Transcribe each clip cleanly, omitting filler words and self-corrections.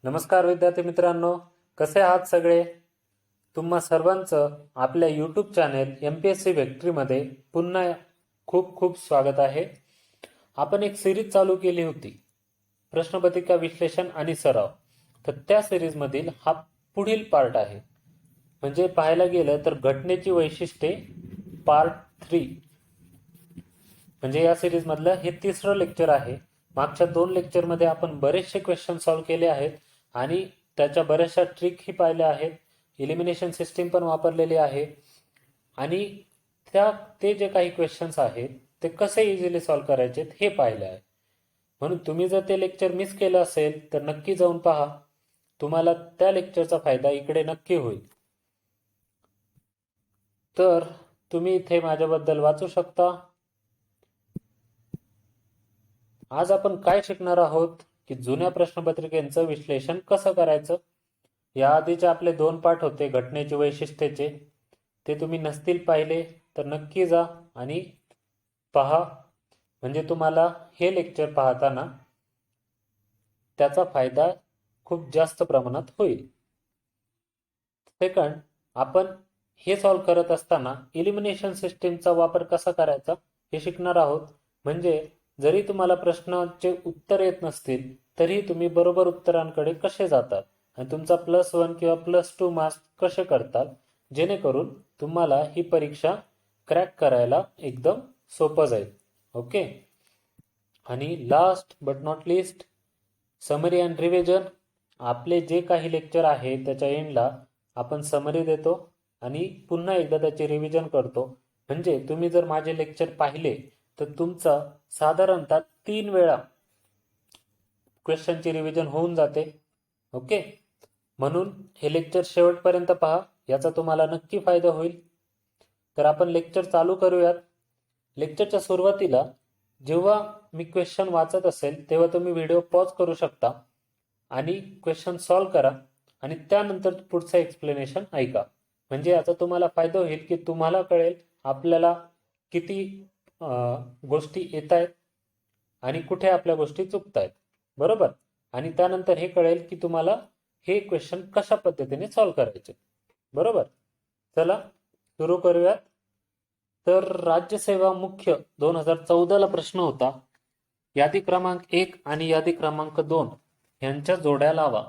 नमस्कार विद्यार्थी मित्रांनो, कसे आहात सगळे? तुम्हा सर्वांचं आपल्या यूट्यूब चॅनेल MPSC व्हिक्टरीमध्ये पुन्हा खूप खूप स्वागत आहे. आपण एक सिरीज चालू केली होती, प्रश्नपत्रिका विश्लेषण आणि सराव. तर त्या सिरीजमधील हा पुढील पार्ट आहे. म्हणजे पाहायला गेलं तर घटनेची वैशिष्ट्ये पार्ट 3. म्हणजे या सिरीज मधलं हे तिसरं लेक्चर आहे. मागच्या 2 लेक्चरमध्ये आपण बरेचसे क्वेश्चन सॉल्व्ह केले आहेत आणि त्याच्या बऱ्याचशा ट्रिकही पाहिल्या आहेत. इलिमिनेशन सिस्टीम पण वापरलेली आहे आणि ते जे काही क्वेश्चन्स आहेत ते कसे इझिली सॉल्व्ह करायचे हे पाहिले आहे. म्हणून तुम्ही जर ते लेक्चर मिस केलं असेल तर नक्की जाऊन पहा. तुम्हाला त्या लेक्चरचा फायदा इकडे नक्की होईल. तर तुम्ही इथे माझ्याबद्दल वाचू शकता. आज आपण काय शिकणार आहोत की जुन्या प्रश्नपत्रिकेचं विश्लेषण कसं करायचं. या आधीचे आपले 2 पाठ होते घटनेचे वैशिष्ट्याचे. ते तुम्ही नसतील पाहिले तर नक्की जा आणि पहा. म्हणजे तुम्हाला हे लेक्चर पाहताना त्याचा फायदा खूप जास्त प्रमाणात होईल. सेकंड, आपण हे सॉल्व्ह करत असताना इलिमिनेशन सिस्टीमचा वापर कसा करायचा हे शिकणार आहोत. म्हणजे जरी तुम्हाला प्रश्नाचे उत्तर येत नसतील तरी तुम्ही बरोबर उत्तरांकडे कसे जातात आणि तुमचा +1 किंवा +2 मार्क्स कसे करतात, जेणेकरून तुम्हाला ही परीक्षा क्रॅक करायला एकदम सोपं जाईल. ओके. आणि last but not list, summary and revision. आपले जे काही लेक्चर आहे त्याच्या एंडला आपण समरी देतो आणि पुन्हा एकदा त्याचे रिव्हिजन करतो. म्हणजे तुम्ही जर माझे लेक्चर पाहिले तर तुमचा साधारणतः 3 वेळा क्वेश्चनची रिव्हिजन होऊन जाते. ओके. म्हणून हे लेक्चर शेवटपर्यंत पहा, याचा तुम्हाला नक्की फायदा होईल. तर आपण लेक्चर चालू करूयात. लेक्चरच्या सुरुवातीला जेव्हा मी क्वेश्चन वाचत असेल तेव्हा तुम्ही व्हिडिओ पॉज करू शकता आणि क्वेश्चन सॉल्व्ह करा आणि त्यानंतर पुढचं एक्सप्लेनेशन ऐका. म्हणजे याचा तुम्हाला फायदा होईल की तुम्हाला कळेल आपल्याला किती गोष्टी येत आहेत आणि कुठे आपल्या गोष्टी चुकत आहेत. बरोबर. आणि त्यानंतर हे कळेल की तुम्हाला हे क्वेश्चन कशा पद्धतीने सॉल्व्ह करायचे. बरोबर. चला सुरू करूयात. तर राज्यसेवा मुख्य 2014ला प्रश्न होता, यादी क्रमांक 1 आणि यादी क्रमांक 2 यांच्या जोड्या लावा.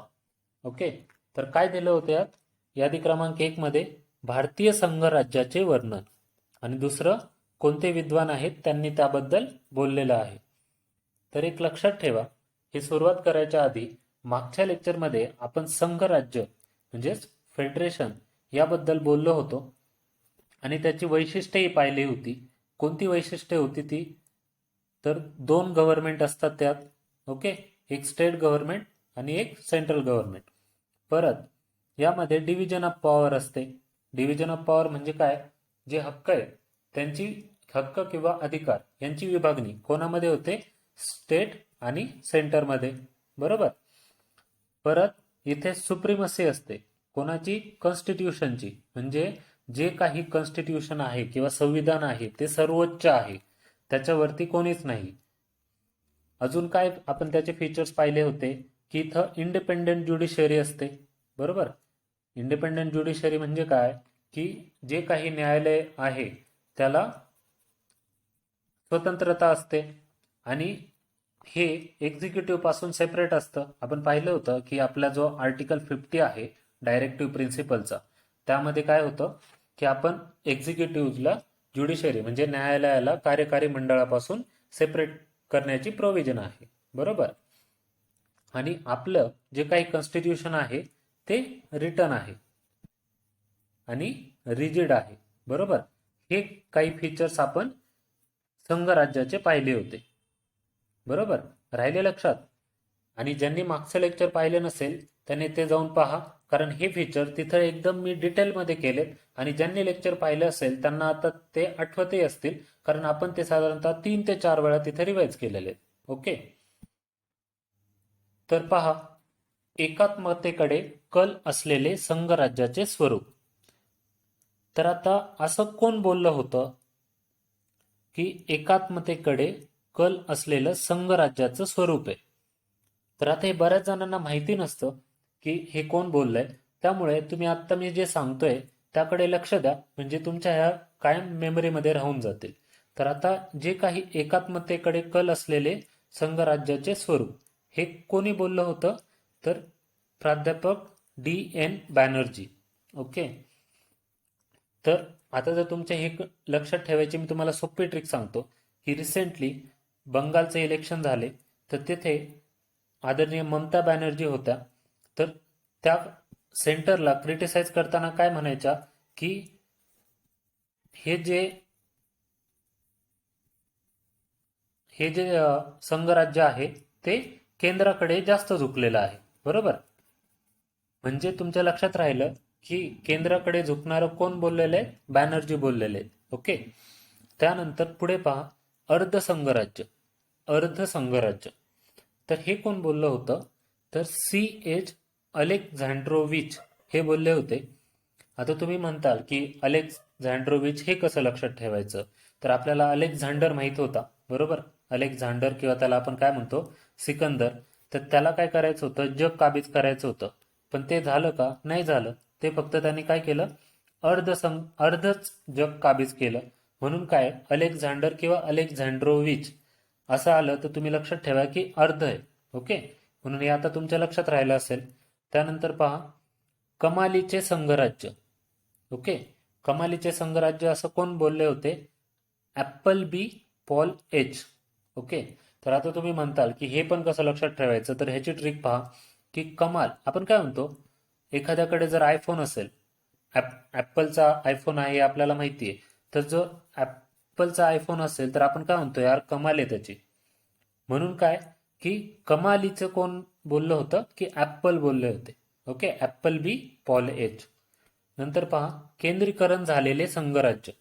ओके. तर काय दिलं होतं यात? यादी क्रमांक 1 मध्ये भारतीय संघराज्याचे वर्णन आणि दुसरं कोणते विद्वान आहेत त्यांनी त्याबद्दल बोललेलं आहे. तर एक लक्षात ठेवा, ही सुरुवात करायच्या आधी मागच्या लेक्चरमध्ये आपण संघराज्य म्हणजेच फेडरेशन याबद्दल बोललो होतो आणि त्याची वैशिष्ट्येही पाहिली होती. कोणती वैशिष्ट्ये होती ती? तर 2 गव्हर्नमेंट असतात त्यात. ओके. एक स्टेट गव्हर्नमेंट आणि एक सेंट्रल गव्हर्नमेंट. परत यामध्ये डिव्हिजन ऑफ पॉवर असते. डिव्हिजन ऑफ पॉवर म्हणजे काय? जे हक्क आहेत त्यांची हक्क किंवा अधिकार यांची विभागणी कोणामध्ये होते? स्टेट आणि सेंटरमध्ये. बरोबर. परत इथे सुप्रीमसी असते. कोणाची? कॉन्स्टिट्यूशनची. म्हणजे जे काही कॉन्स्टिट्यूशन आहे किंवा संविधान आहे ते सर्वोच्च आहे, त्याच्यावरती कोणीच नाही. अजून काय आपण त्याचे फीचर्स पाहिले होते की इथं इंडिपेंडेंट ज्युडिशरी असते. बरोबर. इंडिपेंडेंट ज्युडिशरी म्हणजे काय? की जे काही न्यायालय आहे त्याला स्वतंत्रता असते आणि हे एक्झिक्युटिव्ह पासून सेपरेट असतं. आपण पाहिलं होतं की आपला जो आर्टिकल 50 आहे डायरेक्टिव्ह प्रिन्सिपलचा, त्यामध्ये काय होतं की आपण एक्झिक्युटिव्हला ज्युडिशरी म्हणजे न्यायालयाला कार्यकारी मंडळापासून सेपरेट करण्याची प्रोव्हिजन आहे. बरोबर. आणि आपलं जे काही कॉन्स्टिट्यूशन आहे ते रिटन आहे आणि रिजिड आहे. बरोबर. हे काही फीचर्स आपण संघराज्याचे पाहिले होते. बरोबर. राहिले लक्षात? आणि ज्यांनी मागचं लेक्चर पाहिले नसेल त्यांनी ते जाऊन पहा, कारण हे फीचर तिथं एकदम मी डिटेलमध्ये केलेत आणि ज्यांनी लेक्चर पाहिलं असेल त्यांना आता ते आठवतही असतील, कारण आपण ते साधारणतः 3 ते 4 वेळा तिथे रिवाइज केलेले. ओके. तर पहा, एकात्मतेकडे कल असलेले संघराज्याचे स्वरूप. तर आता असं कोण बोललं होतं की एकात्मतेकडे कल असलेलं संघराज्याचं स्वरूप आहे? तर आता हे बऱ्याच जणांना माहिती नसतं की हे कोण बोललंय. त्यामुळे तुम्ही आत्ता मी जे सांगतोय त्याकडे लक्ष द्या, म्हणजे तुमच्या ह्या कायम मेमरीमध्ये राहून जातील. तर आता जे काही एकात्मतेकडे कल असलेले संघराज्याचे स्वरूप, हे कोणी बोललं होतं? तर प्राध्यापक D.N. बॅनर्जी. ओके. तर आता जर तुमच्या हे लक्षात ठेवायची मी तुम्हाला सोपी ट्रिक सांगतो की रिसेंटली बंगालचे इलेक्शन झाले, तर तिथे आदरणीय ममता बॅनर्जी होत्या. तर त्या सेंटरला क्रिटिसाइज करताना काय म्हणायच्या की हे जे संघराज्य आहे ते केंद्राकडे जास्त झुकलेलं आहे. बरोबर. म्हणजे तुमच्या लक्षात राहिलं की केंद्राकडे झुकणारं कोण बोललेलं आहे? बॅनर्जी बोललेले आहेत. ओके. त्यानंतर पुढे पहा, अर्धसंघराज्य. अर्धसंघराज्य, तर हे कोण बोललं होतं? तर C.H. अलेक्झांड्रोविच हे बोलले होते. आता तुम्ही म्हणताल की अलेक्झांड्रोविच हे कसं लक्षात ठेवायचं? तर आपल्याला अलेक्झांडर माहित होता. बरोबर. अलेक्झांडर किंवा त्याला आपण काय म्हणतो, सिकंदर. तर त्याला काय करायचं होतं? जग काबीज करायचं होतं. पण ते झालं का? नाही झालं. ते फक्त त्यांनी काय केलं? अर्धच जग काबीज केलं. म्हणून काय, अलेक्झांडर किंवा अलेक्झांड्रोविच असं आलं तर तुम्ही लक्षात ठेवा की अर्ध आहे. ओके. म्हणून हे आता तुमच्या लक्षात राहिलं असेल. त्यानंतर पहा, कमालीचे संघराज्य. ओके. कमालीचे संघराज्य असं कोण बोलले होते? ॲपल बी पॉल एच. ओके. तर आता तुम्ही म्हणताल की हे पण कसं लक्षात ठेवायचं? तर ह्याची ट्रिक पहा की कमाल आपण काय म्हणतो, एखाद्याकडे जर आयफोन असेल, ॲपलचा आयफोन आहे हे आपल्याला माहिती आहे, तर जो ॲपलचा आयफोन असेल तर आपण काय म्हणतो, यार कमाल आहे त्याची. म्हणून काय की कमालीचं कोण बोललं होतं? की ॲपल बोलले होते. ओके. ॲपल बी पॉल एच. नंतर पहा, केंद्रीकरण झालेले संघराज्य.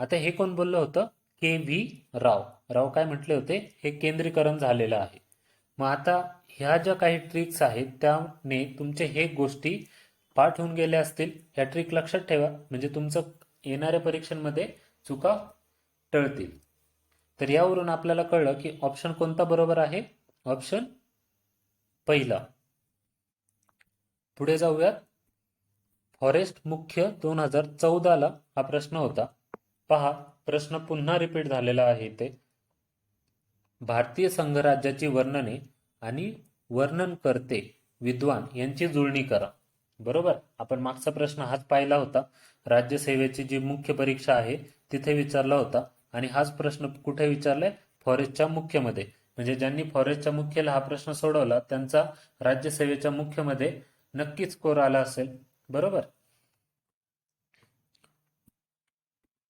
आता हे कोण बोललं होतं? K.V. राव. राव काय म्हटले होते? हे केंद्रीकरण झालेलं आहे. मग आता ह्या ज्या काही ट्रिक्स आहेत त्याने तुमचे हे गोष्टी पाठ होऊन गेल्या असतील. ह्या ट्रिक लक्षात ठेवा, म्हणजे तुमचं येणाऱ्या परीक्षांमध्ये चुका टळतील. तर यावरून आपल्याला कळलं की ऑप्शन कोणता बरोबर आहे? ऑप्शन पहिला. पुढे जाऊयात. फॉरेस्ट मुख्य 2014ला हा प्रश्न होता. पहा, प्रश्न पुन्हा रिपीट झालेला आहे इथे. भारतीय संघराज्याची वर्णने आणि वर्णनकर्ते विद्वान यांची जुळणी करा. बरोबर. आपण मागचा प्रश्न हाच पाहिला होता. राज्यसेवेची जी मुख्य परीक्षा आहे तिथे विचारला होता, आणि हाच प्रश्न कुठे विचारलाय? फॉरेस्टच्या मुख्यमध्ये. म्हणजे ज्यांनी फॉरेस्टच्या मुख्यला हा प्रश्न सोडवला त्यांचा राज्यसेवेच्या मुख्यमध्ये नक्कीच स्कोर आला असेल. बरोबर.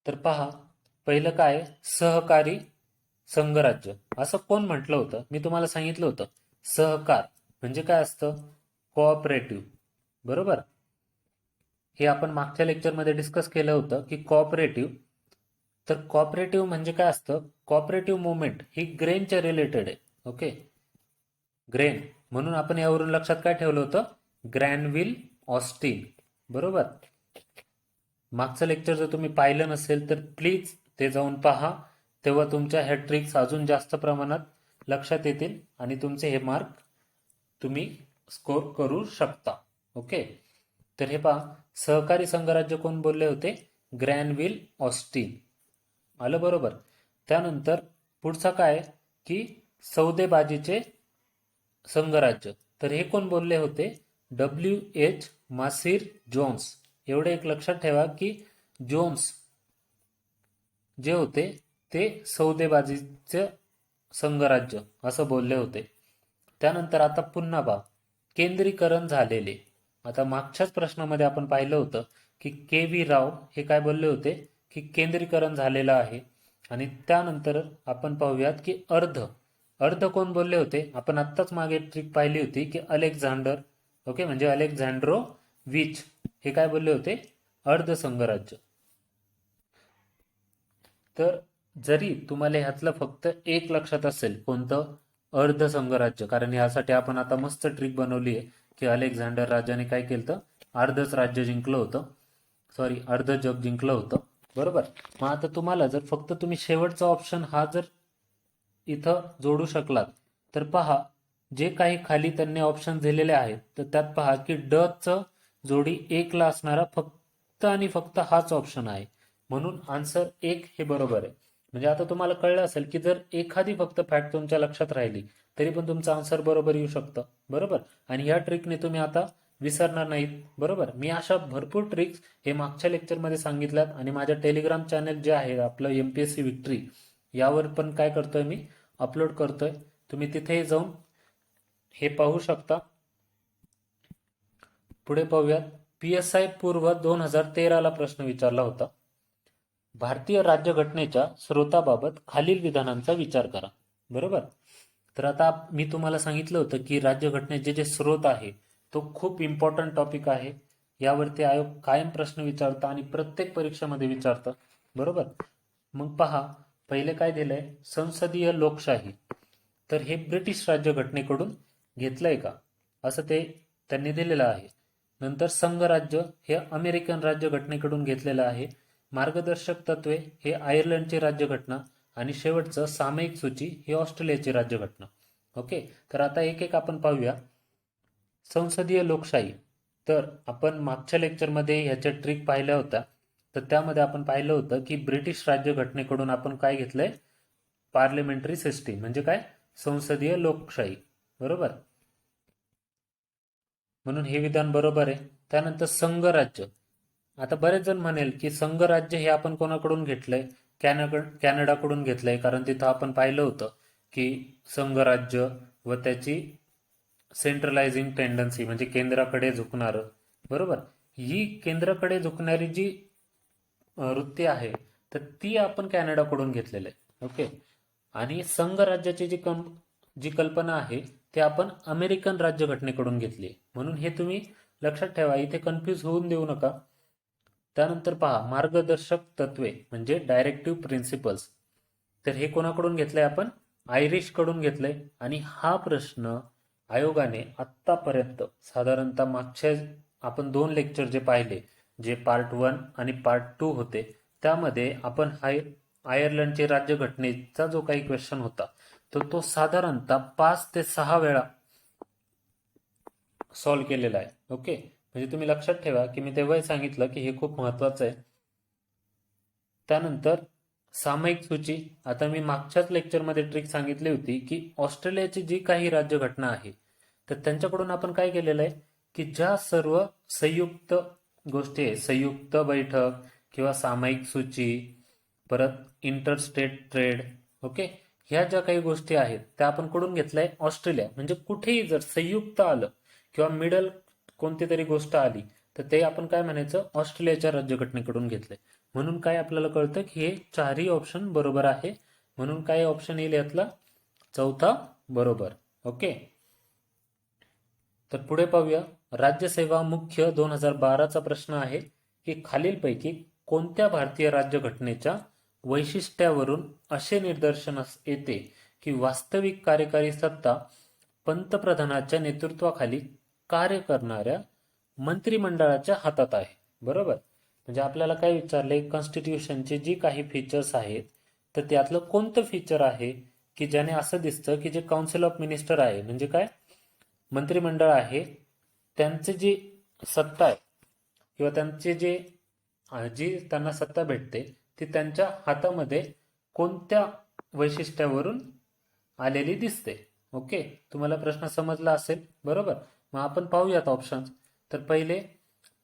तर पहा, पहिलं काय, सहकारी संघराज्य असं कोण म्हटलं होतं? मी तुम्हाला सांगितलं होतं सहकार म्हणजे काय असतं? कोऑपरेटिव्ह. बरोबर. हे आपण मागच्या लेक्चरमध्ये डिस्कस केलं होतं की कोऑपरेटिव्ह. तर कोऑपरेटिव्ह म्हणजे काय असतं? कोऑपरेटिव्ह मुवमेंट ही ग्रेनच्या रिलेटेड आहे. ओके. ग्रेन. म्हणून आपण यावरून लक्षात काय ठेवलं होतं? Granville Austin. बरोबर. मागचं लेक्चर जर तुम्ही पाहिलं नसेल तर प्लीज ते जाऊन पहा. तेव्हा तुमच्या ह्या ट्रिक्स अजून जास्त प्रमाणात लक्षात येतील आणि तुमचे हे मार्क तुम्ही स्कोर करू शकता. ओके. तर हे पहा, सहकारी संघराज्य कोण बोलले होते? Granville Austin. आलं बरोबर. त्यानंतर पुढचा काय की सौदेबाजीचे संघराज्य. तर हे कोण बोलले होते? W.H. मासिर जोन्स. एवढे एक लक्षात ठेवा की जोन्स जे होते ते सौदेबाजीचे संघराज्य असं बोलले होते. त्यानंतर आता पुन्हा पहा, केंद्रीकरण झालेले. आता मागच्याच प्रश्नामध्ये आपण पाहिलं होतं की K.V. राव हे काय बोलले होते? की केंद्रीकरण झालेलं आहे. आणि त्यानंतर आपण पाहूयात की अर्ध. अर्ध कोण बोलले होते? आपण आत्ताच मागे ट्रिक पाहिली होती की अलेक्झांडर. ओके. म्हणजे अलेक्झांड्रो विच हे काय बोलले होते? अर्ध संघराज्य. तर जरी तुम्हाला ह्यातलं फक्त एक लक्षात असेल, कोणतं? अर्ध संघराज्य. कारण यासाठी आपण आता मस्त ट्रिक बनवली आहे की अलेक्झांडर राजाने काय केलं? अर्धच राज्य जिंकलं होतं. सॉरी, अर्ध जग जिंकलं होतं. बरोबर. मग आता तुम्हाला जर फक्त तुम्ही शेवटचा ऑप्शन हा जर इथं जोडू शकलात तर पहा, जे काही खाली त्यांनी ऑप्शन दिलेले आहेत तर त्यात पहा की ड च जोडी 1 ला असणारा फक्त आणि फक्त हाच ऑप्शन आहे. म्हणून आन्सर 1 हे बरोबर आहे. म्हणजे आता तुम्हाला कळलं असेल की जर एखादी फक्त फॅक्ट तुमच्या लक्षात राहिली तरी पण तुमचं आन्सर बरोबर येऊ शकतं. बरोबर. आणि ह्या ट्रिकने तुम्ही आता विसरणार नाहीत. बरोबर. मी अशा भरपूर ट्रिक्स हे मागच्या लेक्चरमध्ये सांगितल्यात आणि माझ्या टेलिग्राम चॅनल जे आहे आपलं MPSC विक्ट्री यावर पण काय करतोय मी अपलोड करतोय. तुम्ही तिथे जाऊन हे पाहू शकता. पुढे पाहूयात. PSI पूर्व 2013 ला प्रश्न विचारला होता. भारतीय राज्यघटनेच्या स्रोताबाबत खालील विधानांचा विचार करा. बरोबर. तर आता मी तुम्हाला सांगितलं होतं की राज्यघटनेचे जे स्रोत आहे तो खूप इम्पॉर्टंट टॉपिक आहे. यावरती आयोग कायम प्रश्न विचारतं आणि प्रत्येक परीक्षेमध्ये विचारतं. बरोबर. मग पहा, पहिले काय दिलंय, संसदीय लोकशाही. तर हे ब्रिटिश राज्यघटनेकडून घेतलंय का असं ते त्यांनी दिलेलं आहे. नंतर संघराज्य हे अमेरिकन राज्यघटनेकडून घेतलेलं आहे. मार्गदर्शक तत्वे हे आयर्लंडची राज्यघटना आणि शेवटचं सामायिक सूची ही ऑस्ट्रेलियाची राज्यघटना. ओके. तर आता एक एक आपण पाहूया. संसदीय लोकशाही. तर आपण मागच्या लेक्चरमध्ये ह्याच्या ट्रिक पाहिल्या होत्या. तर त्यामध्ये आपण पाहिलं होतं की ब्रिटिश राज्यघटनेकडून आपण काय घेतलंय, पार्लिमेंटरी सिस्टीम म्हणजे काय, संसदीय लोकशाही. बरोबर. म्हणून हे विधान बरोबर आहे. त्यानंतर संघराज्य. आता बरेच जण म्हणेल की संघराज्य हे आपण कोणाकडून घेतलंय, कॅनडाकडून घेतलंय, कारण तिथं आपण पाहिलं होतं की संघराज्य व त्याची सेंट्रलायझिंग टेंडन्सी म्हणजे केंद्राकडे झुकणारं. बरोबर. ही केंद्राकडे झुकणारी जी वृत्ती आहे तर ती आपण कॅनडाकडून घेतलेलं आहे. ओके. आणि संघराज्याची जी कल्पना आहे ते आपण अमेरिकन राज्यघटनेकडून घेतली. म्हणून हे तुम्ही लक्षात ठेवा, इथे कन्फ्यूज होऊन देऊ नका. त्यानंतर पहा, मार्गदर्शक तत्वे म्हणजे डायरेक्टिव्ह प्रिन्सिपल्स. तर हे कोणाकडून घेतलंय आपण, आयरिश कडून घेतलंय. आणि हा प्रश्न आयोगाने आत्तापर्यंत साधारणतः मागच्या आपण 2 लेक्चर जे पाहिले, जे पार्ट 1 आणि पार्ट 2 होते, त्यामध्ये आपण आयर्लंडचे राज्यघटनेचा जो काही क्वेश्चन होता तर तो साधारणतः 5 ते 6 वेळा सॉल्व्ह केलेला आहे. ओके. म्हणजे तुम्ही लक्षात ठेवा की मी तेव्हाही सांगितलं की हे खूप महत्वाचं आहे. त्यानंतर सामायिक सूची. आता मी मागच्याच लेक्चरमध्ये ट्रिक सांगितली होती की ऑस्ट्रेलियाची जी काही राज्यघटना आहे तर त्यांच्याकडून आपण काय केलेलं आहे की ज्या सर्व संयुक्त गोष्टी आहे, संयुक्त बैठक किंवा सामायिक सूची, परत इंटरस्टेट ट्रेड, ओके, ह्या ज्या काही गोष्टी आहेत त्या आपण कडून घेतलंय ऑस्ट्रेलिया. म्हणजे कुठेही जर संयुक्त आलं किंवा मिडल कोणती तरी गोष्ट आली तर ते आपण काय म्हणायचं, ऑस्ट्रेलियाच्या राज्यघटनेकडून घेतलंय. म्हणून काय आपल्याला कळतं की हे चारही ऑप्शन बरोबर आहे. म्हणून काय ऑप्शन येईल यातला, चौथा बरोबर. ओके. तर पुढे पाहूया. राज्यसेवा मुख्य 2012चा प्रश्न आहे की खालीलपैकी कोणत्या भारतीय राज्यघटनेच्या वैशिष्ट्यावरून असे निदर्शनास येते की वास्तविक कार्यकारी सत्ता पंतप्रधानाच्या नेतृत्वाखाली कार्य करणाऱ्या मंत्रिमंडळाच्या हातात आहे. बरोबर. म्हणजे आपल्याला काय विचारले, कॉन्स्टिट्यूशनचे जी काही फीचर्स आहेत तर त्यातलं कोणतं फीचर आहे की ज्याने असं दिसतं की जे काउन्सिल ऑफ मिनिस्टर आहे म्हणजे काय, मंत्रिमंडळ आहे, त्यांचे जी सत्ता आहे किंवा त्यांचे जे जी त्यांना सत्ता भेटते ती त्यांच्या हातामध्ये कोणत्या वैशिष्ट्यावरून आलेली दिसते. ओके. तुम्हाला प्रश्न समजला असेल. बरोबर. मग आपण पाहूयात ऑप्शन्स. तर पहिले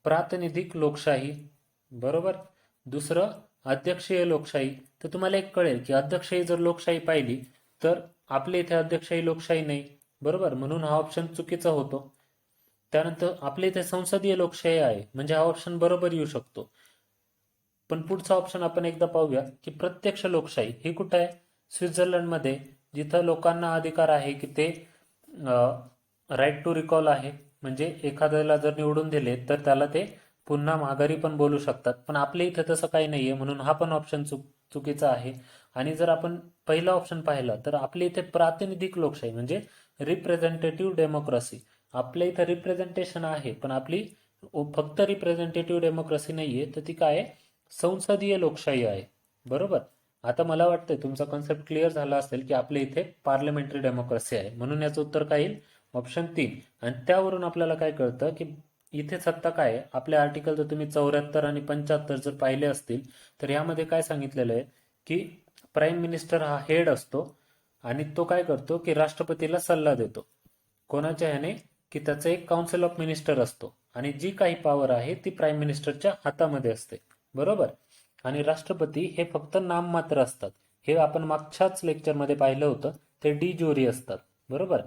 प्रातिनिधिक लोकशाही. बरोबर. दुसरं अध्यक्षीय लोकशाही. तर तुम्हाला एक कळेल की अध्यक्षीय जर लोकशाही पाहिली तर आपल्या इथे अध्यक्षीय लोकशाही नाही. बरोबर. म्हणून हा ऑप्शन चुकीचा होतो. त्यानंतर आपल्या इथे संसदीय लोकशाही आहे म्हणजे हा ऑप्शन बरोबर येऊ शकतो. पण पुढचा ऑप्शन आपण एकदा पाहूया की प्रत्यक्ष लोकशाही. हे कुठं आहे, स्वित्झर्लंडमध्ये, जिथं लोकांना अधिकार आहे की ते राईट टू रिकॉल आहे. म्हणजे एखाद्याला जर निवडून दिले तर त्याला ते पुन्हा माघारी पण बोलू शकतात. पण आपल्या इथं तसं काही नाहीये म्हणून हा पण ऑप्शन चुकीचा आहे. आणि जर आपण पहिला ऑप्शन पाहिला तर आपल्या इथे प्रातिनिधिक लोकशाही म्हणजे रिप्रेझेंटेटिव्ह डेमोक्रेसी. आपल्या इथं रिप्रेझेंटेशन आहे पण आपली फक्त रिप्रेझेंटेटिव्ह डेमोक्रेसी नाहीये, तर ती काय आहे, संसदीय लोकशाही आहे. बरोबर. आता मला वाटतंय तुमचा कन्सेप्ट क्लिअर झाला असेल की आपल्या इथे पार्लमेंटरी डेमोक्रेसी आहे, म्हणून याचं उत्तर काय येईल? ऑप्शन 3. आणि त्यावरून आपल्याला काय कळतं की इथे सत्ता काय आहे? आपल्या आर्टिकल जर तुम्ही 74 आणि 75 जर पाहिले असतील तर यामध्ये काय सांगितलेलं आहे की प्राईम मिनिस्टर हा हेड असतो आणि तो काय करतो की राष्ट्रपतीला सल्ला देतो. कोणाच्या ह्याने? की त्याचं एक काउन्सिल ऑफ मिनिस्टर असतो आणि जी काही पॉवर आहे ती प्राईम मिनिस्टरच्या हातामध्ये असते. बरोबर? आणि राष्ट्रपती हे फक्त नाममात्र असतात. हे आपण मागच्याच लेक्चरमध्ये पाहिलं होतं. ते डी ज्युरी असतात. बरोबर?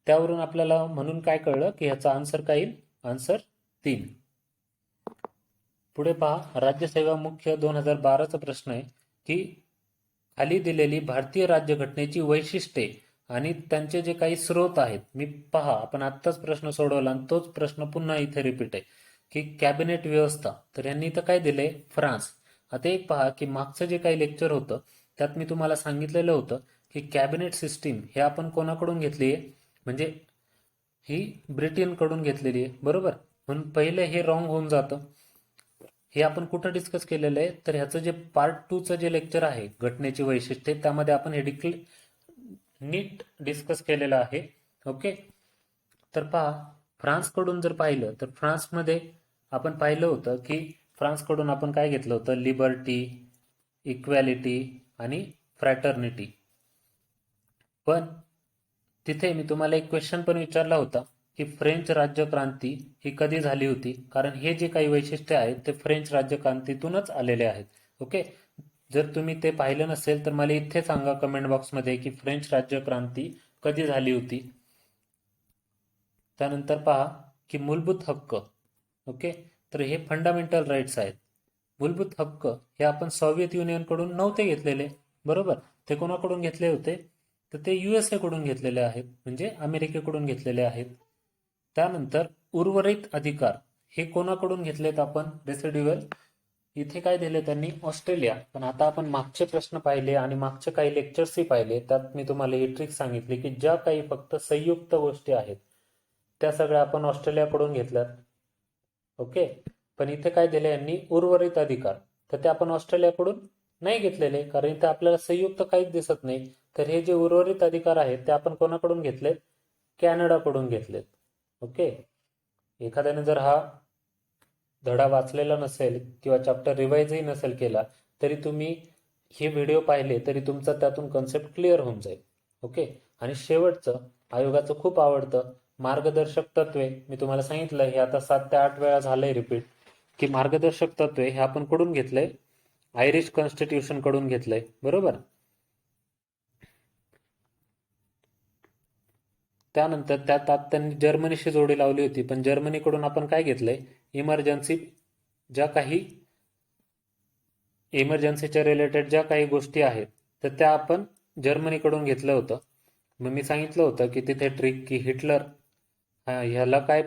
त्यावरून आपल्याला म्हणून काय कळलं की ह्याचा आन्सर काय येईल? आन्सर 3. पुढे पहा, राज्यसेवा मुख्य 2012चा प्रश्न आहे की खाली दिलेली भारतीय राज्यघटनेची वैशिष्ट्ये आणि त्यांचे जे काही स्रोत आहेत. पहा, आपण आत्ताच प्रश्न सोडवला आणि तोच प्रश्न पुन्हा इथे रिपीट आहे की कॅबिनेट व्यवस्था. तर यांनी इथं काय दिलंय? फ्रान्स. आता एक पहा की मागचं जे काही लेक्चर होतं त्यात मी तुम्हाला सांगितलेलं होतं की कॅबिनेट सिस्टीम हे आपण कोणाकडून घेतली आहे? म्हणजे ही ब्रिटनकडून घेतलेली आहे. बरोबर? म्हणून पहिले हे रॉंग होऊन जातं. हे आपण कुठं डिस्कस केलेलं आहे? तर ह्याचं जे पार्ट 2चं जे लेक्चर आहे घटनेची वैशिष्ट्ये, त्यामध्ये आपण हे नीट डिस्कस केलेलं आहे. ओके. तर पहा, फ्रान्सकडून जर पाहिलं तर फ्रान्समध्ये आपण पाहिलं होतं की फ्रान्सकडून आपण काय घेतलं होतं? लिबर्टी, इक्वॅलिटी आणि फ्रॅटर्निटी. पण तिथे मी तुम्हाला एक क्वेश्चन पण विचारला होता की फ्रेंच राज्यक्रांती ही कधी झाली होती? कारण हे जे काही वैशिष्ट्य आहेत ते फ्रेंच राज्यक्रांतीतूनच आलेले आहेत. ओके. जर तुम्ही ते पाहिलं नसेल तर मला इथे सांगा कमेंट बॉक्समध्ये की फ्रेंच राज्यक्रांती कधी झाली होती. त्यानंतर पहा की मूलभूत हक्क. ओके. तर हे फंडामेंटल राईट्स आहेत. मूलभूत हक्क हे आपण सोव्हिएत युनियनकडून नव्हते घेतलेले. बरोबर? ते कोणाकडून घेतले होते? तर ते USA कडून घेतलेले आहेत, म्हणजे अमेरिकेकडून घेतलेले आहेत. त्यानंतर उर्वरित अधिकार हे कोणाकडून घेतलेत आपण? रेसिड्युअल. इथे काय दिले त्यांनी? ऑस्ट्रेलिया. पण आता आपण मागचे प्रश्न पाहिले आणि मागचे काही लेक्चर्सही पाहिले, त्यात मी तुम्हाला ही ट्रिक सांगितली की ज्या काही फक्त संयुक्त गोष्टी आहेत त्या सगळ्या आपण ऑस्ट्रेलियाकडून घेतल्यात. ओके. पण इथे काय दिले यांनी? उर्वरित अधिकार. तर ते आपण ऑस्ट्रेलियाकडून नाही घेतलेले, कारण इथे आपल्याला संयुक्त काहीच दिसत नाही. तर हे जे उर्वरित अधिकार आहेत ते आपण कोणाकडून घेतलेत? कॅनडाकडून घेतलेत. ओके. एखाद्याने जर हा धडा वाचलेला नसेल किंवा चॅप्टर रिवाइजही नसेल केला तरी तुम्ही हे व्हिडिओ पाहिले तरी तुमचा त्यातून कन्सेप्ट क्लिअर होऊन जाईल. ओके. आणि शेवटचं आयोगाचं खूप आवडतं मार्गदर्शक तत्वे. मी तुम्हाला सांगितलं हे आता 7 ते 8 वेळा झालंय रिपीट की मार्गदर्शक तत्वे हे आपण कुठून घेतलंय? आयरिश कॉन्स्टिट्यूशन कडून घेतलंय. बरोबर? त्यानंतर त्यात त्यांनी जर्मनीशी जोडी लावली होती, पण जर्मनीकडून आपण काय घेतलंय? इमर्जन्सीच्या रिलेटेड ज्या काही गोष्टी आहेत तर त्या आपण जर्मनीकडून घेतलं होतं. मग मी सांगितलं होतं की तिथे ट्रिक की हिटलर ह्याला काय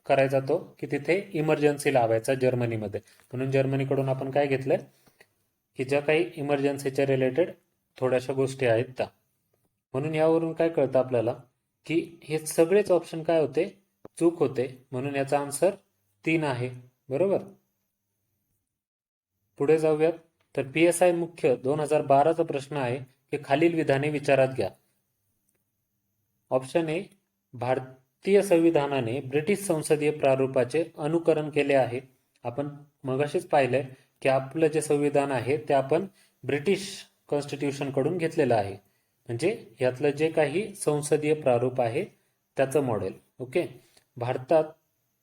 करायचा तो की तिथे इमर्जन्सी लावायचा जर्मनीमध्ये. म्हणून जर्मनीकडून आपण काय घेतलंय की ज्या काही इमर्जन्सीच्या रिलेटेड थोड्याशा गोष्टी आहेत त्या. म्हणून यावरून काय कळतं आपल्याला की हे सगळेच ऑप्शन काय होते? चूक होते. म्हणून याचा आन्सर 3 आहे. बरोबर? पुढे जाऊयात. तर PSI मुख्य 2012चा प्रश्न आहे की खालील विधाने विचारात घ्या. ऑप्शन ए, भारतीय संविधानाने ब्रिटिश संसदीय प्रारूपाचे अनुकरण केले आहे. आपण मगाशीच पाहिलंय की आपलं जे संविधान आहे ते आपण ब्रिटिश कॉन्स्टिट्यूशन कडून घेतलेलं आहे. म्हणजे यातलं जे काही संसदीय प्रारूप आहे त्याचं मॉडेल. ओके. भारतात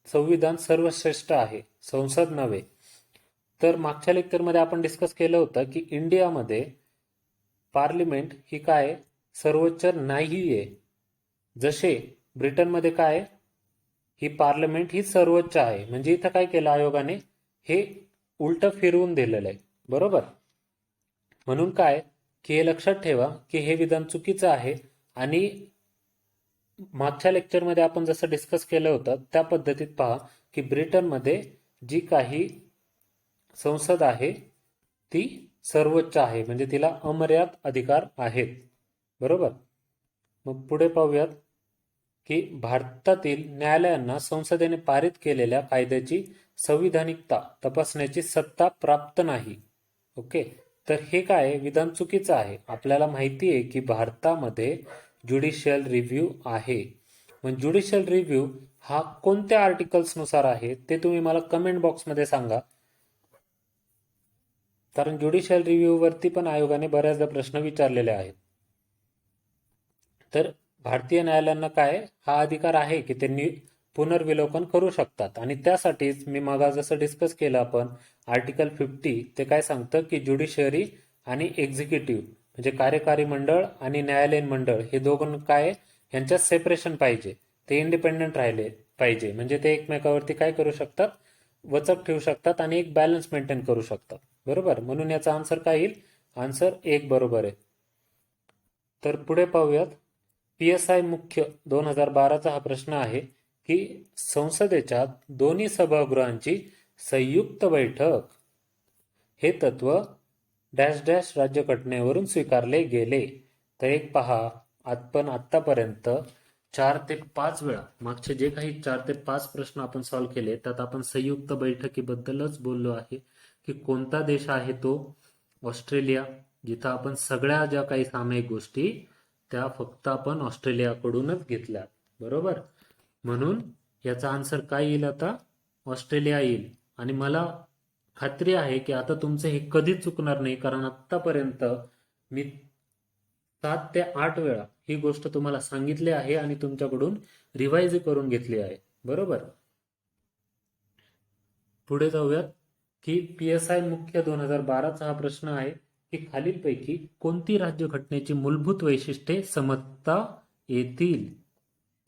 संविधान सर्वश्रेष्ठ आहे, संसद नव्हे. तर मागच्या लेक्चरमध्ये आपण डिस्कस केलं होतं की इंडियामध्ये पार्लिमेंट ही काय? सर्वोच्च नाहीये. जसे ब्रिटनमध्ये काय? ही पार्लमेंट ही सर्वोच्च आहे. म्हणजे इथं काय केलं आयोगाने? हे उलट फिरवून दिलेलं आहे. बरोबर? म्हणून काय की हे लक्षात ठेवा की हे विधान चुकीचं आहे. आणि मागच्या लेक्चरमध्ये आपण जसं डिस्कस केलं होतं त्या पद्धतीत पहा की ब्रिटनमध्ये जी काही संसद आहे ती सर्वोच्च आहे, म्हणजे तिला अमर्याद अधिकार आहेत. बरोबर? मग पुढे पाहूयात की भारतातील न्यायालयांना संसदेने पारित केलेल्या कायद्याची संविधानिकता तपासण्याची सत्ता प्राप्त नाही. ओके, तर हे काय विधान चुकीचं आहे. आपल्याला माहिती आहे की भारतामध्ये ज्युडिशियल रिव्ह्यू आहे. मग ज्युडिशियल रिव्ह्यू हा कोणत्या आर्टिकल्सनुसार आहे ते तुम्ही मला कमेंट बॉक्समध्ये सांगा. कारण ज्युडिशियल रिव्ह्यू वरती पण आयोगाने बऱ्याचदा प्रश्न विचारलेले आहेत. तर भारतीय न्यायालयांना काय हा अधिकार आहे की त्यांनी पुनर्विलोकन करू शकतात. आणि त्यासाठीच मी मग जसं डिस्कस केलं आपण आर्टिकल 50 ते काय सांगतं की ज्युडिशियरी आणि एक्झिक्युटिव्ह म्हणजे कार्यकारी मंडळ आणि न्यायालयीन मंडळ हे दोघं काय यांच्यात सेपरेशन पाहिजे. ते इंडिपेंडेंट राहिले पाहिजे. म्हणजे ते एकमेकावरती काय करू शकतात, वचक ठेवू शकतात आणि एक बॅलन्स मेंटेन करू शकतात. बरोबर, म्हणून याचा आन्सर काय येईल? आन्सर 1 बरोबर आहे. तर पुढे पाहूयात. PSI मुख्य 2012चा हा प्रश्न आहे की संसदेच्या दोन्ही सभागृहांची संयुक्त बैठक हे तत्व डॅश डॅश राज्यघटनेवरून स्वीकारले गेले. तर एक पहा, आपण आतापर्यंत 4 ते 5 वेळा मागचे जे काही 4 ते 5 प्रश्न आपण सॉल्व्ह केले त्यात आपण संयुक्त बैठकीबद्दलच बोललो आहे की कोणता देश आहे तो? ऑस्ट्रेलिया. जिथं आपण सगळ्या ज्या काही सामायिक गोष्टी त्या फक्त आपण ऑस्ट्रेलियाकडूनच घेतल्या. बरोबर, म्हणून याचा आन्सर काय येईल आता? ऑस्ट्रेलिया येईल. आणि मला खात्री आहे की आता तुमचं हे कधीच चुकणार नाही, कारण आतापर्यंत मी 7 ते 8 वेळा ही गोष्ट तुम्हाला सांगितली आहे आणि तुमच्याकडून रिवाइज करून घेतली आहे. बरोबर, पुढे जाऊयात की PSI मुख्य 2012चा हा प्रश्न आहे की खालीलपैकी कोणती राज्यघटनेची मूलभूत वैशिष्ट्ये समजता येतील?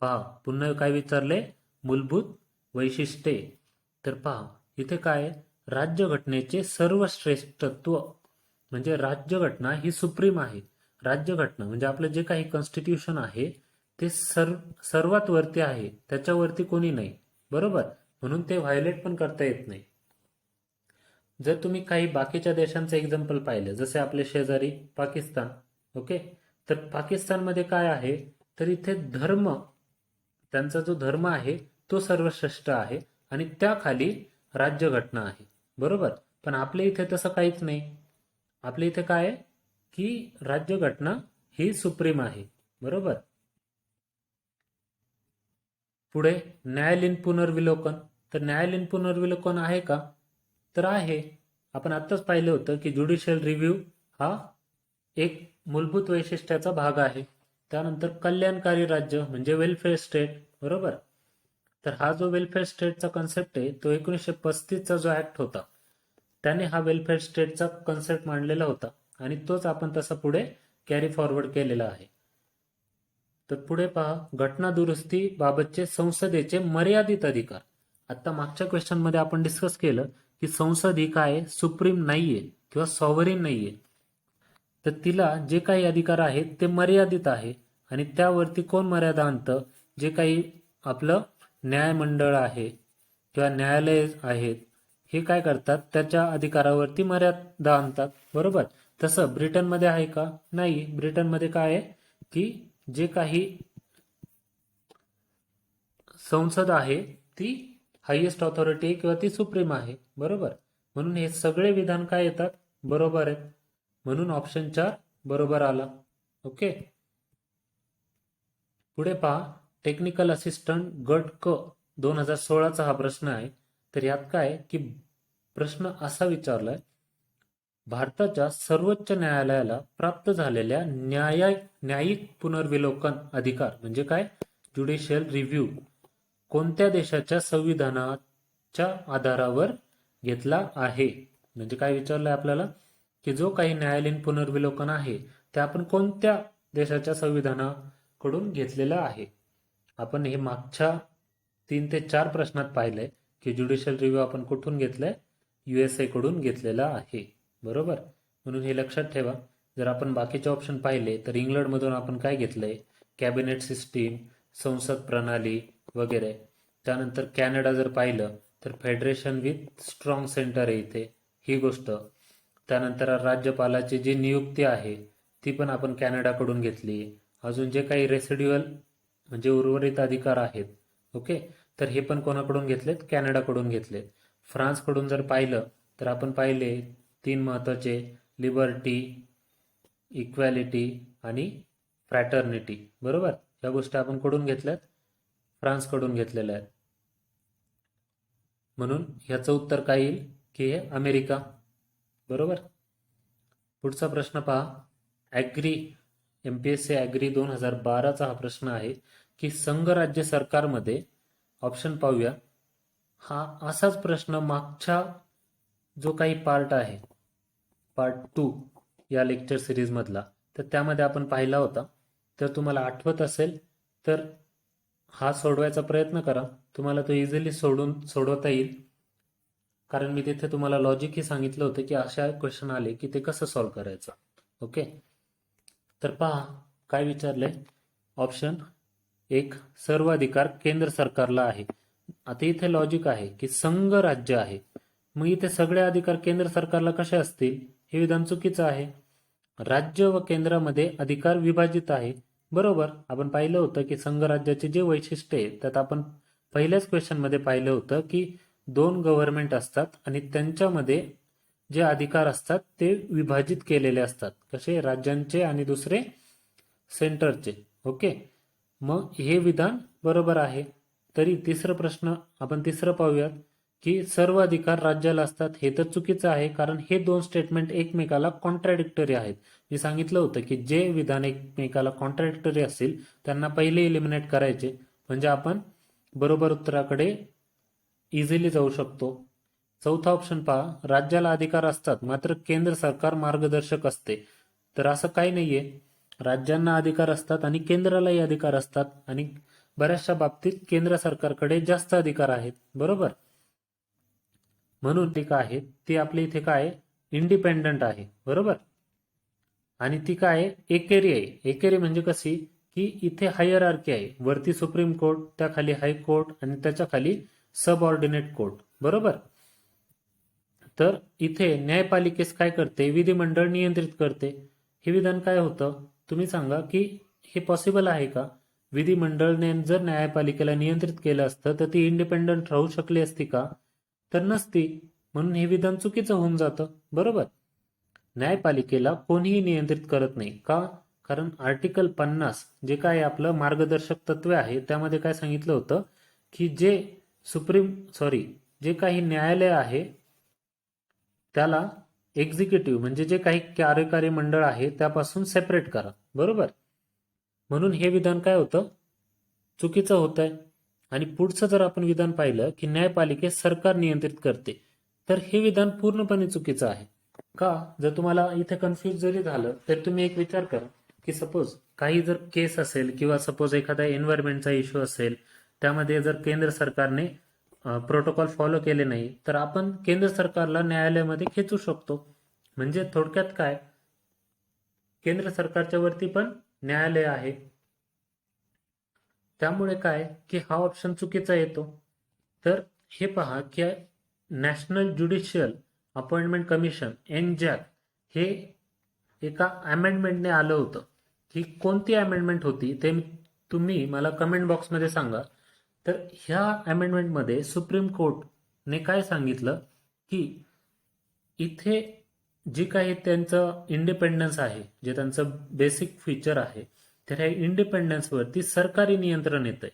पहा, पुन्हा काय विचारले? मूलभूत वैशिष्ट्ये. तर पहा इथे काय राज्यघटनेचे सर्वश्रेष्ठत्व म्हणजे राज्यघटना ही सुप्रीम आहे. राज्यघटना म्हणजे आपलं जे काही कॉन्स्टिट्यूशन आहे ते सर्वात वरती आहे, त्याच्यावरती कोणी नाही. बरोबर, म्हणून ते व्हायलेट पण करता येत नाही. जर तुम्ही काही बाकीच्या देशांचं एक्झाम्पल पाहिलं, जसे आपले शेजारी पाकिस्तान. ओके, तर पाकिस्तानमध्ये काय आहे, तर इथे धर्म, त्यांचा जो धर्म आहे तो सर्वश्रेष्ठ आहे आणि त्याखाली राज्यघटना आहे. बरोबर, पण आपल्या इथे तसं काहीच नाही. आपल्या इथे काय आहे की राज्यघटना ही सुप्रीम आहे. बरोबर, पुढे न्यायालयीन पुनर्विलोकन. तर न्यायालयीन पुनर्विलोकन आहे का? तर आहे. आपण आत्ताच पाहिलं होतं की ज्युडिशियल रिव्ह्यू हा एक मूलभूत वैशिष्ट्याचा भाग आहे. त्यानंतर कल्याणकारी राज्य म्हणजे वेलफेअर स्टेट. बरोबर, तर हा जो वेलफेअर स्टेटचा कन्सेप्ट आहे तो 1935चा जो ऍक्ट होता त्याने हा वेलफेअर स्टेटचा कन्सेप्ट मांडलेला होता आणि तोच आपण तसा पुढे कॅरी फॉरवर्ड केलेला आहे. तर पुढे पहा, घटना दुरुस्ती बाबतचे संसदेचे मर्यादित अधिकार. आता मागच्या क्वेश्चन मध्ये आपण डिस्कस केलं की संसद ही काय सुप्रीम नाहीये किंवा सॉव्हरीन नाहीये. तर तिला जे काही अधिकार आहेत ते मर्यादित आहे आणि त्यावरती कोण मर्यादा आणतं? जे काही आपलं न्यायमंडळ आहे किंवा न्यायालय आहेत हे काय करतात, त्याच्या अधिकारावरती मर्यादा आणतात. बरोबर, तसं ब्रिटनमध्ये आहे का? नाही. ब्रिटनमध्ये काय आहे की जे काही संसद आहे ती हायेस्ट ऑथॉरिटी किंवा ती सुप्रीम आहे. बरोबर, म्हणून हे सगळे विधान काय येतात? बरोबर आहेत. म्हणून ऑप्शन 4 बरोबर आला. ओके, पुढे पहा, टेक्निकल असिस्टंट गट क 2016चा हा प्रश्न आहे. तर यात काय की प्रश्न असा विचारलाय, भारताच्या सर्वोच्च न्यायालयाला प्राप्त झालेल्या न्यायिक पुनर्विलोकन अधिकार म्हणजे काय ज्युडिशियल रिव्ह्यू कोणत्या देशाच्या संविधानाच्या आधारावर घेतला आहे? म्हणजे काय विचारलंय आपल्याला की जो काही न्यायालयीन पुनर्विलोकन आहे ते आपण कोणत्या देशाच्या संविधानाकडून घेतलेलं आहे? आपण हे मागच्या 3 ते 4 प्रश्नात पाहिलंय की ज्युडिशियल रिव्ह्यू आपण कुठून घेतलंय? USA कडून घेतलेला आहे. बरोबर, म्हणून हे लक्षात ठेवा. जर आपण बाकीचे ऑप्शन पाहिले तर इंग्लंडमधून आपण काय घेतलंय? कॅबिनेट सिस्टीम, संसद प्रणाली वगैरे. त्यानंतर कॅनडा जर पाहिलं तर फेडरेशन विथ स्ट्रॉंग सेंटर आहे इथे, ही गोष्ट. त्यानंतर राज्यपालाची जी नियुक्ती आहे ती पण आपण कॅनडाकडून घेतली. अजून जे काही रेसिड्युअल म्हणजे उर्वरित अधिकार आहेत. ओके, तर हे पण कोणाकडून घेतलेत? कॅनडाकडून घेतलेत. फ्रान्सकडून जर पाहिलं तर आपण पाहिले 3 महत्वाचे: लिबर्टी, इक्वॅलिटी आणि फ्रॅटर्निटी. बरोबर, या गोष्टी आपण कडून घेतल्यात? फ्रान्सकडून घेतलेल्या आहेत. म्हणून ह्याचं उत्तर काय येईल की हे अमेरिका. बरोबर. पुढचा प्रश्न पहा. ॲग्री MPSC ॲग्री 2012चा हा प्रश्न आहे की संघ राज्य सरकारमध्ये, ऑप्शन पाहूया. हा असाच प्रश्न मागच्या जो काही पार्ट आहे, पार्ट 2 या लेक्चर सिरीज मधला, तर त्यामध्ये आपण पाहिला होता. तर तुम्हाला आठवत असेल तर हा सोडवायचा प्रयत्न करा. तुम्हाला तो इझिली सोडवता येईल, कारण मी तिथे तुम्हाला लॉजिकही सांगितलं होतं की अशा क्वेश्चन आले की ते कसं सॉल्व्ह करायचं. ओके, तर पहा काय विचारलंय. ऑप्शन 1, सर्व अधिकार केंद्र सरकारला आहे. आता इथे लॉजिक आहे की संघ राज्य आहे, मग इथे सगळे अधिकार केंद्र सरकारला कसे असतील? हे विधान चुकीचं आहे. राज्य व केंद्रामध्ये अधिकार विभाजित आहे. बरोबर, आपण पाहिलं होतं की संघ राज्याचे जे वैशिष्ट्य आहे त्यात आपण पहिल्याच क्वेश्चन मध्ये पाहिलं होतं की 2 गव्हर्नमेंट असतात आणि त्यांच्यामध्ये जे अधिकार असतात ते विभाजित केलेले असतात. कसे? राज्यांचे आणि दुसरे सेंटरचे. ओके, मग हे विधान बरोबर आहे. तरी आपण तिसरं पाहूयात की सर्व अधिकार राज्याला असतात. हे तर चुकीचं आहे, कारण हे 2 स्टेटमेंट एकमेकाला कॉन्ट्राडिक्टरी आहेत. मी सांगितलं होतं की जे विधान एकमेकाला कॉन्ट्राडिक्टरी असतील त्यांना पहिले इलिमिनेट करायचे, म्हणजे आपण बरोबर उत्तराकडे इझिली जाऊ शकतो. चौथा ऑप्शन पहा. राज्याला अधिकार असतात मात्र केंद्र सरकार मार्गदर्शक असते. तर असं काही नाहीये. राज्यांना अधिकार असतात आणि केंद्रालाही अधिकार असतात, आणि बऱ्याचशा बाबतीत केंद्र सरकारकडे जास्त अधिकार आहेत. बरोबर, म्हणून ती काय आहे, ती आपली इथे काय आहे, इंडिपेंडंट आहे. बरोबर, आणि ती काय आहे, एकेरी आहे. एकेरी म्हणजे कशी की इथे हायरार्की आहे. वरती सुप्रीम कोर्ट, त्याखाली हायकोर्ट आणि त्याच्या खाली सबऑर्डिनेट कोर्ट. बरोबर, तर इथे न्यायपालिकेस काय करते? विधिमंडळ नियंत्रित करते. हे विधान काय होतं? तुम्ही सांगा की हे पॉसिबल आहे का? विधिमंडळने जर न्यायपालिकेला नियंत्रित केलं असतं तर ती इंडिपेंडंट राहू शकली असती का? तर नसती. म्हणून हे विधान चुकीचं होऊन जातं. बरोबर, न्यायपालिकेला कोणीही नियंत्रित करत नाही. का? कारण आर्टिकल 50 जे काय आपलं मार्गदर्शक तत्वे आहे त्यामध्ये काय सांगितलं होतं की जे काही न्यायालय आहे त्याला एक्झिक्युटिव्ह म्हणजे जे काही कार्यकारी मंडळ आहे त्यापासून सेपरेट करा. बरोबर, म्हणून हे विधान काय होतं? चुकीचं होत आहे. आणि पुढचं जर आपण विधान पाहिलं की न्यायपालिकेस सरकार नियंत्रित करते, तर हे विधान पूर्णपणे चुकीचं आहे. का? जर तुम्हाला इथे कन्फ्युज जरी झालं तर तुम्ही एक विचार करा की सपोज काही जर केस असेल किंवा सपोज एखादा एन्व्हायरमेंटचा इश्यू असेल, त्यामध्ये जर केंद्र सरकारने प्रोटोकॉल फॉलो केले नाही तर आपण केंद्र सरकारला न्यायालयामध्ये खेचू शकतो. म्हणजे थोडक्यात काय, केंद्र सरकारच्या वरती पण न्यायालय आहे. त्यामुळे काय की हा ऑप्शन चुकीचा येतो. तर हे पहा की national judicial appointment commission NJAC हे एका अमेंडमेंटने आलं होतं. ही कोणती अमेंडमेंट होती ते तुम्ही मला कमेंट बॉक्समध्ये सांगा. तर ह्या अमेंडमेंटमध्ये सुप्रीम कोर्टने काय सांगितलं की इथे जे काही त्यांचं इंडिपेंडन्स आहे, जे त्यांचं बेसिक फीचर आहे, तर ह्या इंडिपेंडन्सवरती सरकारी नियंत्रण येतंय.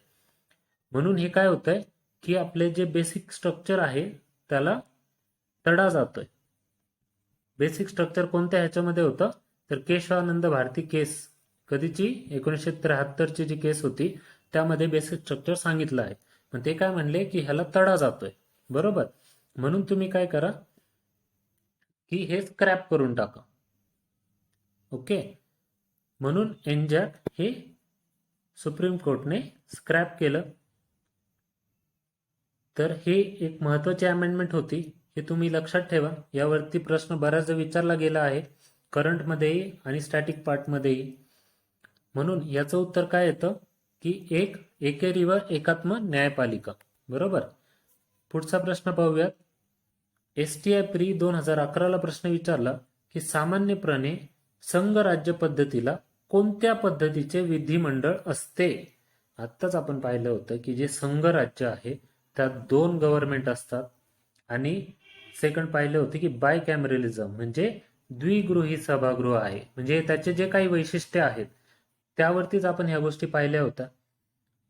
म्हणून हे काय होतंय की आपले जे बेसिक स्ट्रक्चर आहे त्याला तडा जातोय. बेसिक स्ट्रक्चर कोणत्या ह्याच्यामध्ये होतं? तर केशवानंद भारती केस, कधीची? 1973ची जी केस होती त्यामध्ये बेसिक स्ट्रक्चर सांगितलं आहे. पण ते काय म्हणले की ह्याला तडा जातोय. बरोबर, म्हणून तुम्ही काय करा की हे स्क्रॅप करून टाका. ओके, म्हणून NJAC हे सुप्रीम कोर्टने स्क्रॅप केलं. तर हे एक महत्वाची अमेंडमेंट होती, हे तुम्ही लक्षात ठेवा. यावरती प्रश्न बऱ्याचदा विचारला गेला आहे, करंटमध्येही आणि स्टॅटिक पार्टमध्येही. म्हणून याचं उत्तर काय येतं की एकेरी व एकात्म न्यायपालिका. बरोबर, पुढचा प्रश्न पाहूयात. STI प्री 2011ला प्रश्न विचारला की सामान्यपणे संघ राज्य पद्धतीला कोणत्या पद्धतीचे विधिमंडळ असते? आत्ताच आपण पाहिलं होतं की जे संघराज्य आहे त्यात 2 गव्हर्नमेंट असतात आणि सेकंड पाहिलं होतं की बाय कॅमरलिझम म्हणजे द्विगृही सभागृह आहे, म्हणजे त्याचे जे काही वैशिष्ट्ये आहेत त्यावरतीच आपण ह्या गोष्टी पाहिल्या होत्या.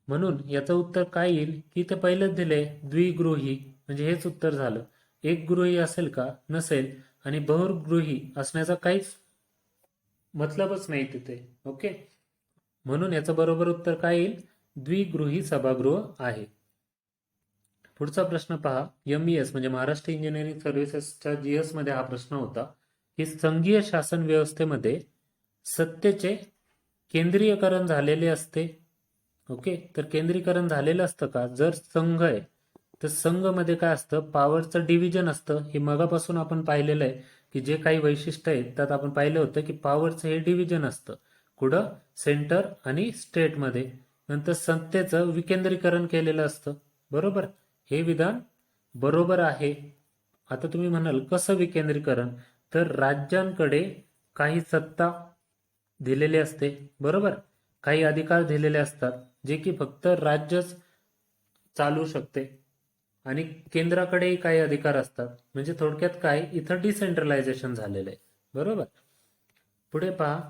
म्हणून याचं उत्तर काय येईल की ते पहिलंच दिलंय द्विगृही, म्हणजे हेच उत्तर झालं. एक गृही असेल का? नसेल. आणि बहुगृही असण्याचा काहीच मतलबच नाही तिथे. ओके, म्हणून याचं बरोबर उत्तर काय येईल? द्विगृही सभागृह आहे. पुढचा प्रश्न पहा. MES म्हणजे महाराष्ट्र इंजिनिअरिंग सर्व्हिसेसच्या GS मध्ये हा प्रश्न होता की संघीय शासन व्यवस्थेमध्ये सत्तेचे केंद्रीयकरण झालेले असते. ओके, तर केंद्रीकरण झालेलं असतं का? जर संघ आहे तर संघ मध्ये काय असतं? पॉवरचं डिव्हिजन असतं. हे मगापासून आपण पाहिलेलं आहे की जे काही वैशिष्ट्य आहेत त्यात आपण पाहिलं होतं की पॉवरचं हे डिव्हिजन असतं. कुठं? सेंटर आणि स्टेटमध्ये. नंतर सत्तेचं विकेंद्रीकरण केलेलं असतं. बरोबर, हे विधान बरोबर आहे. आता तुम्ही म्हणाल कसं विकेंद्रीकरण? तर राज्यांकडे काही सत्ता दिलेली असते, बरोबर, काही अधिकार दिलेले असतात जे की फक्त राज्यच चालू शकते आणि केंद्राकडेही काही अधिकार असतात. म्हणजे थोडक्यात काय, इथं डिसेंट्रलायझेशन झालेलं आहे. बरोबर, पुढे पहा.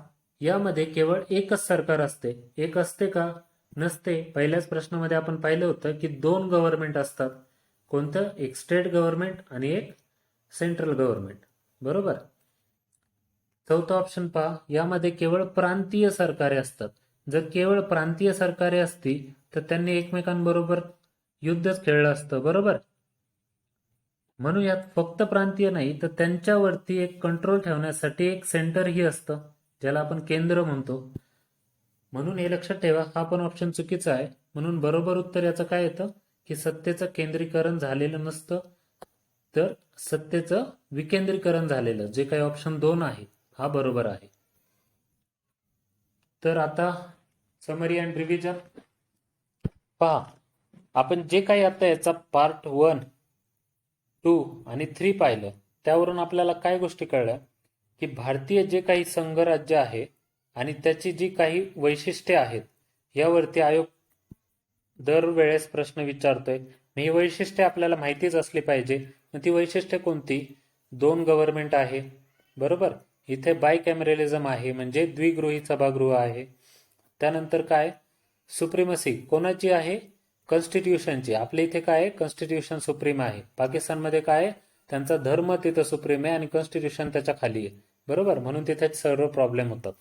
यामध्ये केवळ एकच सरकार असते. एक असते का? नसते. पहिल्याच प्रश्नामध्ये आपण पाहिलं होतं की 2 गव्हर्नमेंट असतात. कोणतं? एक स्टेट गव्हर्नमेंट आणि एक सेंट्रल गव्हर्नमेंट. बरोबर. चौथा ऑप्शन पहा. यामध्ये केवळ प्रांतीय सरकारे असतात. जर केवळ प्रांतीय सरकारे असती तर त्यांनी एकमेकांबरोबर युद्धच खेळलं असतं. बरोबर, म्हणून यात फक्त प्रांतीय नाही तर त्यांच्यावरती एक कंट्रोल ठेवण्यासाठी एक सेंटरही असतं, ज्याला आपण केंद्र म्हणतो. म्हणून हे लक्षात ठेवा, हा पण ऑप्शन चुकीचा आहे. म्हणून बरोबर उत्तर याचं काय येतं की सत्तेचं केंद्रीकरण झालेलं नसतं, तर सत्तेचं विकेंद्रीकरण झालेलं, जे काही ऑप्शन 2 आहे हा बरोबर आहे. तर आता समरी अँड रिव्हिजन पहा. आपण जे काही आता याचा पार्ट 1, 2 आणि 3 पाहिलं त्यावरून आपल्याला काय गोष्टी कळल्या की भारतीय जे काही संघराज्य आहे आणि त्याची जी काही वैशिष्ट्ये आहेत यावरती आयोग दरवेळेस प्रश्न विचारतोय. ही वैशिष्ट्ये आपल्याला माहितीच असली पाहिजे. मग ती वैशिष्ट्ये कोणती? 2 गव्हर्नमेंट आहे, बरोबर, इथे बायकॅमेरलिझम आहे म्हणजे द्विगृही सभागृह आहे. त्यानंतर काय? सुप्रीमसी कोणाची आहे? कॉन्स्टिट्यूशनची. आपल्या इथे काय आहे? कॉन्स्टिट्यूशन सुप्रीम आहे. पाकिस्तानमध्ये काय आहे? त्यांचा धर्म तिथं सुप्रीम आहे आणि कॉन्स्टिट्यूशन त्याच्या खाली आहे. बरोबर, म्हणून तिथे सर्व प्रॉब्लेम होतात.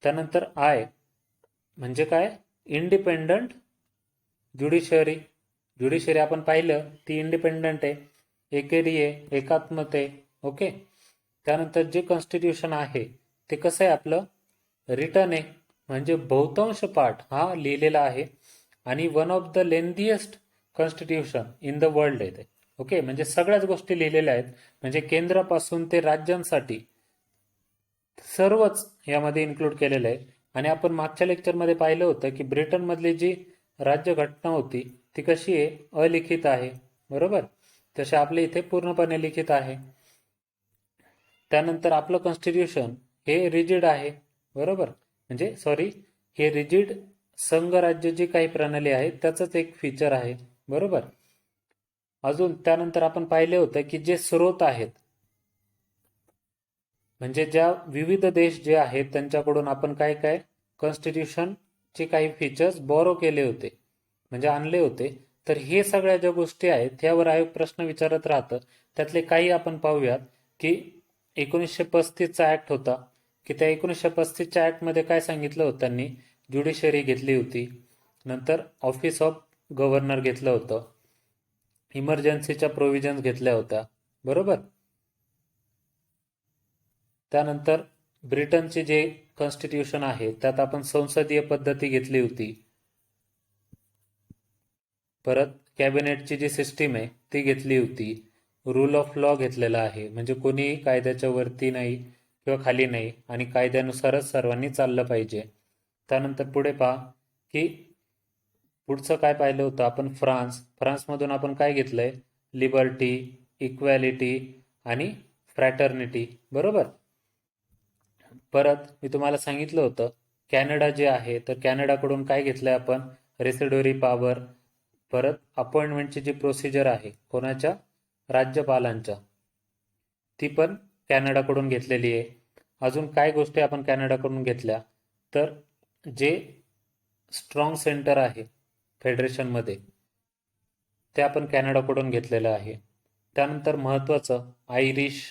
त्यानंतर म्हणजे काय? Independent judiciary. ज्युडिशरी आपण पाहिलं ती इंडिपेंडंट आहे, एकेरी आहे, एकात्मक आहे. ओके, त्यानंतर जे कॉन्स्टिट्यूशन आहे ते कसं आहे? आपलं रिटर्न आहे, म्हणजे बहुतांश पार्ट हा लिहिलेला आहे आणि one of the lengthiest constitution in the world आहे ते. ओके, म्हणजे सगळ्याच गोष्टी लिहिलेल्या आहेत, म्हणजे केंद्रापासून ते राज्यांसाठी सर्वच यामध्ये इन्क्लूड केलेलं आहे. आणि आपण मागच्या लेक्चरमध्ये पाहिलं होतं की ब्रिटनमधली जी राज्यघटना होती ती कशी आहे? अलिखित आहे. बरोबर, तसे आपल्या इथे पूर्णपणे लिखित आहे. त्यानंतर आपलं कॉन्स्टिट्यूशन हे रिजिड आहे. बरोबर, म्हणजे सॉरी, हे रिजिड संघराज्य जी काही प्रणाली आहे त्याचंच एक फीचर आहे. बरोबर, अजून त्यानंतर आपण पाहिले होतं की जे स्रोत आहेत म्हणजे ज्या विविध देश जे आहेत त्यांच्याकडून आपण काय काय कॉन्स्टिट्यूशनचे काही फीचर्स बोरो केले होते, म्हणजे आणले होते. तर हे सगळ्या ज्या गोष्टी आहेत यावर आयोग प्रश्न विचारत राहतं. त्यातले काही आपण पाहूयात की 1935चा ऍक्ट होता की त्या 1935च्या ऍक्टमध्ये काय सांगितलं होतं त्यांनी? ज्युडिशरी घेतली होती, नंतर ऑफिस ऑफ गव्हर्नर घेतलं होतं, इमर्जन्सीच्या प्रोव्हिजन्स घेतल्या होत्या. बरोबर, त्यानंतर ब्रिटनचे जे कॉन्स्टिट्यूशन आहे त्यात आपण संसदीय पद्धती घेतली होती. परत कॅबिनेटची जी सिस्टीम आहे ती घेतली होती. रूल ऑफ लॉ घेतलेला आहे, म्हणजे कोणीही कायद्याच्या वरती नाही किंवा खाली नाही आणि कायद्यानुसारच सर्वांनी चाललं पाहिजे. त्यानंतर पुढे पहा की पुढचं काय पाहिलं होतं आपण? फ्रान्समधून आपण काय घेतलंय? लिबर्टी, इक्वॅलिटी आणि फ्रॅटर्निटी. बरोबर, परत मी तुम्हाला सांगितलं होतं कॅनडा जे आहे तर कॅनडाकडून काय घेतलंय आपण? रेसिड्युअरी पॉवर, परत अपॉइंटमेंटची जी प्रोसिजर आहे कोणाच्या, राज्यपालांच्या, ती पण कॅनडाकडून घेतलेली आहे. अजून काय गोष्टी आपण कॅनडाकडून घेतल्या, तर जे स्ट्रॉंग सेंटर आहे फेडरेशनमध्ये ते आपण कॅनडाकडून घेतलेलं आहे. त्यानंतर महत्त्वाचं आयरिश,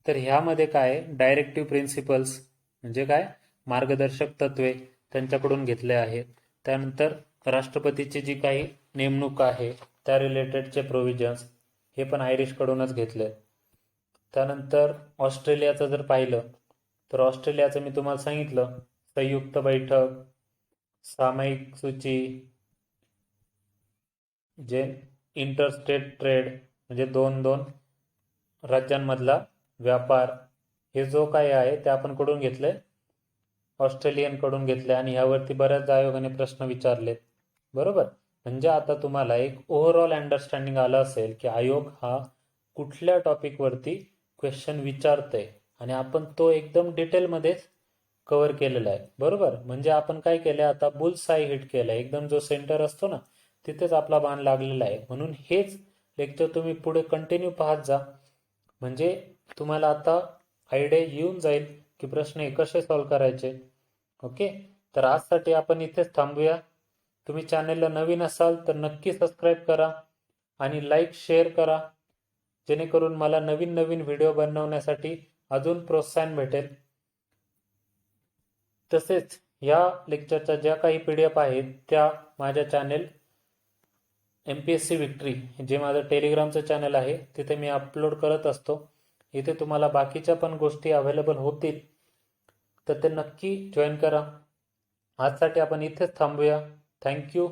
तर ह्यामध्ये काय डायरेक्टिव्ह प्रिन्सिपल्स म्हणजे काय, मार्गदर्शक तत्वे त्यांच्याकडून घेतले आहेत. त्यानंतर राष्ट्रपतीची जी काही नेमणूक आहे त्या रिलेटेडचे प्रोव्हिजन्स हे पण आयरिशकडूनच घेतले. त्यानंतर ऑस्ट्रेलियाचं जर पाहिलं तर ऑस्ट्रेलियाचं मी तुम्हाला सांगितलं, संयुक्त बैठक, सामायिक सूची, जे इंटरस्टेट ट्रेड म्हणजे दोन दोन राज्यांमधला व्यापार, हे जो काही आहे ते आपण कडून घेतले, ऑस्ट्रेलियनकडून घेतले. आणि यावरती बऱ्याच आयोगाने प्रश्न विचारलेत. बरोबर, म्हणजे आता तुम्हाला एक ओव्हरऑल अंडरस्टँडिंग आलं असेल की आयोग हा कुठल्या टॉपिकवरती क्वेश्चन विचारतंय आणि आपण तो एकदम डिटेलमध्येच कव्हर केलेला आहे. बरोबर, म्हणजे आपण काय केलंय आता, बुल्स आय हिट केलंय, एकदम जो सेंटर असतो ना तिथेच आपला बाण लागलेला आहे. म्हणून हेच लेक्चर तुम्ही पुढे कंटिन्यू पाहत जा, म्हणजे तुम्हाला आता आयडिया येऊन जाईल की प्रश्न हे कसे सॉल्व्ह करायचे. ओके, तर आजसाठी आपण इथेच थांबूया. तुम्ही चॅनलला नवीन असाल तर नक्की सबस्क्राईब करा आणि लाईक शेअर करा, जेणेकरून मला नवीन नवीन व्हिडिओ बनवण्यासाठी अजून प्रोत्साहन भेटेल. तसेच या लेक्चरच्या ज्या काही PDF आहेत त्या माझ्या चॅनेल MPSC विक्ट्री, जे माझं टेलिग्रामचं चॅनल आहे, तिथे मी अपलोड करत असतो. इथे तुम्हाला बाकीच्या पण गोष्टी अवेलेबल होतील, तर ते नक्की जॉईन करा. आजसाठी आपण इथेच थांबूया. थँक्यू.